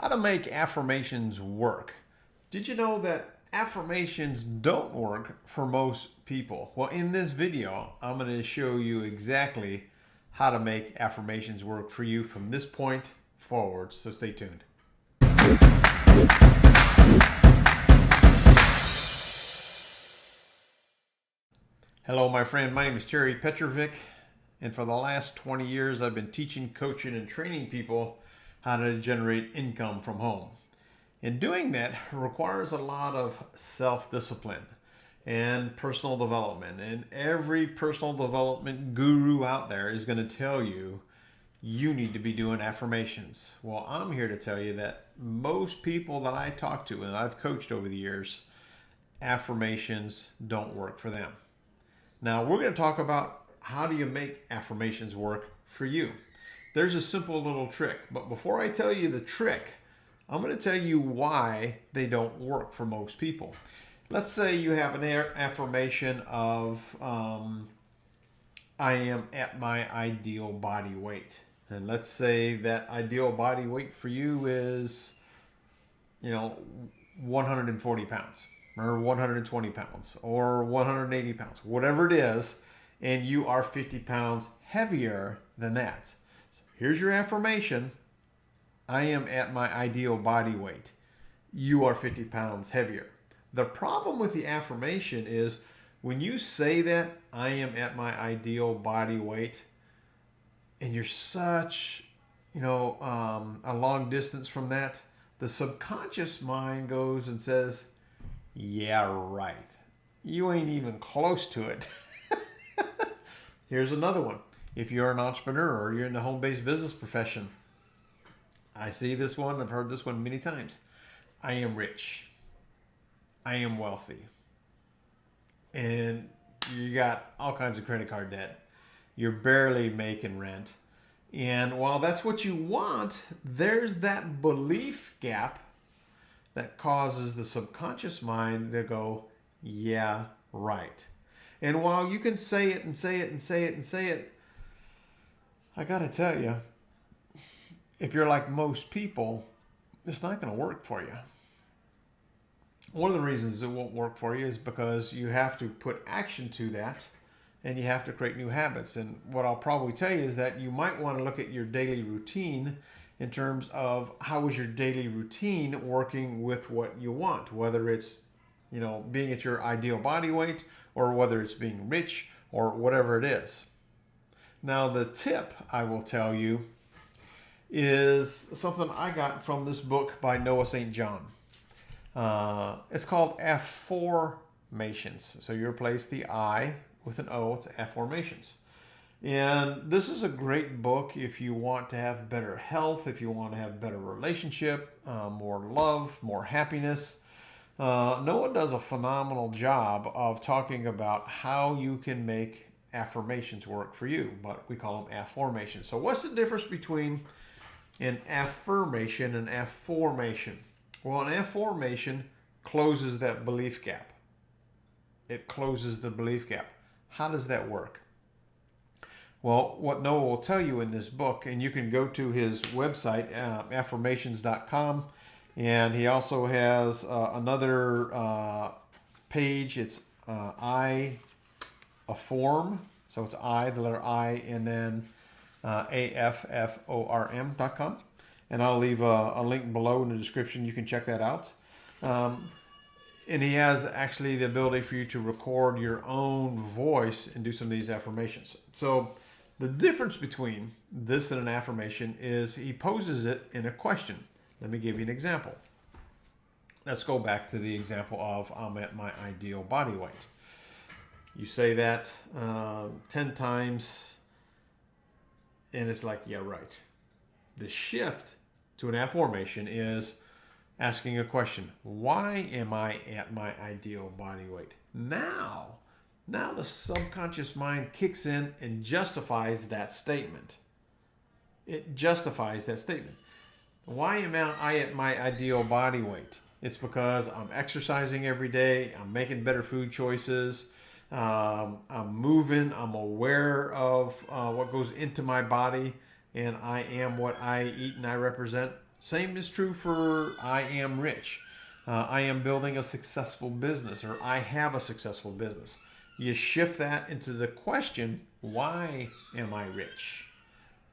How to make affirmations work. Did you know that affirmations don't work for most people? Well, in this video, I'm going to show you exactly how to make affirmations work for you from this point forward. So stay tuned. Hello, my friend. My name is PEtrovick, and for the last 20 years, I've been teaching, coaching, and training people how to generate income from home. And doing that requires a lot of self-discipline and personal development. And every personal development guru out there is going to tell you you need to be doing affirmations. Well, I'm here to tell you that most people that I talk to and I've coached over the years, affirmations don't work for them. Now, we're going to talk about how do you make affirmations work for you. There's a simple little trick, but before I tell you the trick, I'm going to tell you why they don't work for most people. Let's say you have an affirmation of, I am at my ideal body weight. And let's say that ideal body weight for you is, 140 pounds or 120 pounds or 180 pounds, whatever it is, and you are 50 pounds heavier than that. So here's your affirmation. I am at my ideal body weight. You are 50 pounds heavier. The problem with the affirmation is when you say that, I am at my ideal body weight, and you're such, a long distance from that, the subconscious mind goes and says, yeah, right. You ain't even close to it. Here's another one. If you're an entrepreneur or you're in the home-based business profession, I see this one. I've heard this one many times. I am rich. I am wealthy. And you got all kinds of credit card debt. You're barely making rent. And while that's what you want, there's that belief gap that causes the subconscious mind to go, yeah, right. And while you can say it and say it and say it and say it, I got to tell you, if you're like most people, it's not going to work for you. One of the reasons it won't work for you is because you have to put action to that and you have to create new habits. And what I'll probably tell you is that you might want to look at your daily routine in terms of how is your daily routine working with what you want, whether it's being at your ideal body weight or whether it's being rich or whatever it is. Now, the tip I will tell you is something I got from this book by Noah St. John. It's called Affirmations. So you replace the I with an O, it's Affirmations. And this is a great book if you want to have better health, if you want to have better relationship, more love, more happiness. Noah does a phenomenal job of talking about how you can make affirmations work for you, but we call them affirmations. So what's the difference between an affirmation and affirmation? Well, an affirmation closes that belief gap. It closes the belief gap. How does that work? Well, what Noah will tell you in this book, and you can go to his website, affirmations.com, and he also has another page. It's I Affirm. So it's I, the letter I, and then AFFORM.com. And I'll leave a link below in the description. You can check that out. And he has actually the ability for you to record your own voice and do some of these affirmations. So the difference between this and an affirmation is he poses it in a question. Let me give you an example. Let's go back to the example of I'm at my ideal body weight. You say that 10 times and it's like, yeah, right. The shift to an affirmation is asking a question. Why am I at my ideal body weight? Now the subconscious mind kicks in and justifies that statement. It justifies that statement. Why am I at my ideal body weight? It's because I'm exercising every day. I'm making better food choices. I'm moving. I'm aware of what goes into my body. And I am what I eat and I represent. Same is true for I am rich. I am building a successful business, or I have a successful business. You shift that into the question, why am I rich?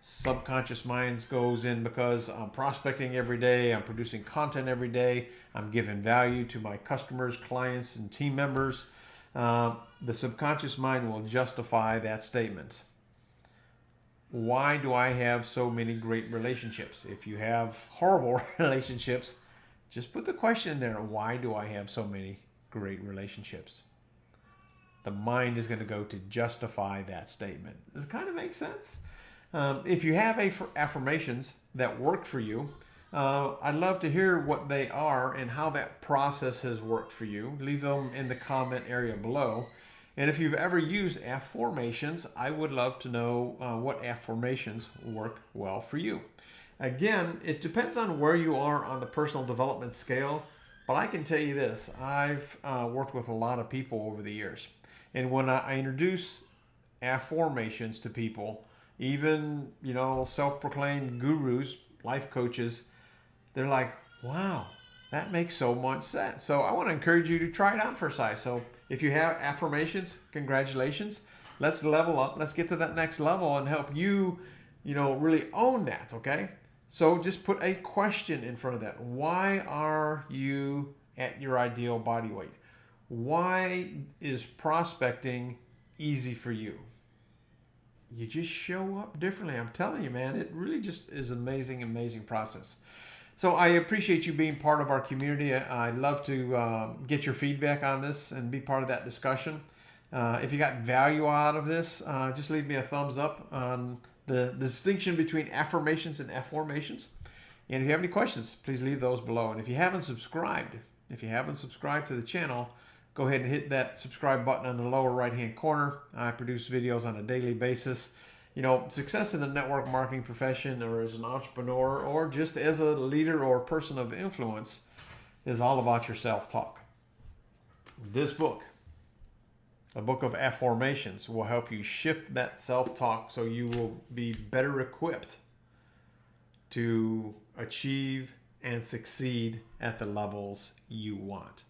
Subconscious minds goes in because I'm prospecting every day, I'm producing content every day, I'm giving value to my customers, clients, and team members. The subconscious mind will justify that statement. Why do I have so many great relationships? If you have horrible relationships, just put the question in there, why do I have so many great relationships? The mind is going to go to justify that statement. Does it kind of make sense? If you have affirmations that work for you, I'd love to hear what they are and how that process has worked for you. Leave them in the comment area below. And if you've ever used affirmations, I would love to know what affirmations work well for you. Again, it depends on where you are on the personal development scale, but I can tell you this, I've worked with a lot of people over the years. And when I introduce affirmations to people, even, self-proclaimed gurus, life coaches, they're like, wow, that makes so much sense. So I want to encourage you to try it out for size. So if you have affirmations, congratulations. Let's level up. Let's get to that next level and help you, really own that, okay? So just put a question in front of that. Why are you at your ideal body weight? Why is prospecting easy for you? You just show up differently. I'm telling you, man, it really just is an amazing, amazing process. So I appreciate you being part of our community. I'd love to get your feedback on this and be part of that discussion. If you got value out of this, just leave me a thumbs up on the distinction between affirmations and afformations. And if you have any questions, please leave those below. And if you haven't subscribed to the channel, go ahead and hit that subscribe button on the lower right-hand corner. I produce videos on a daily basis. Success in the network marketing profession, or as an entrepreneur, or just as a leader or person of influence, is all about your self-talk. This book, a book of affirmations, will help you shift that self-talk so you will be better equipped to achieve and succeed at the levels you want.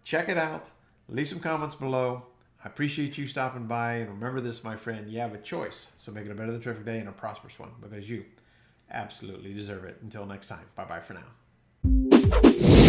Check it out. Leave some comments below. I appreciate you stopping by. And remember this, my friend, you have a choice. So make it a better than terrific day and a prosperous one, because you absolutely deserve it. Until next time, bye-bye for now.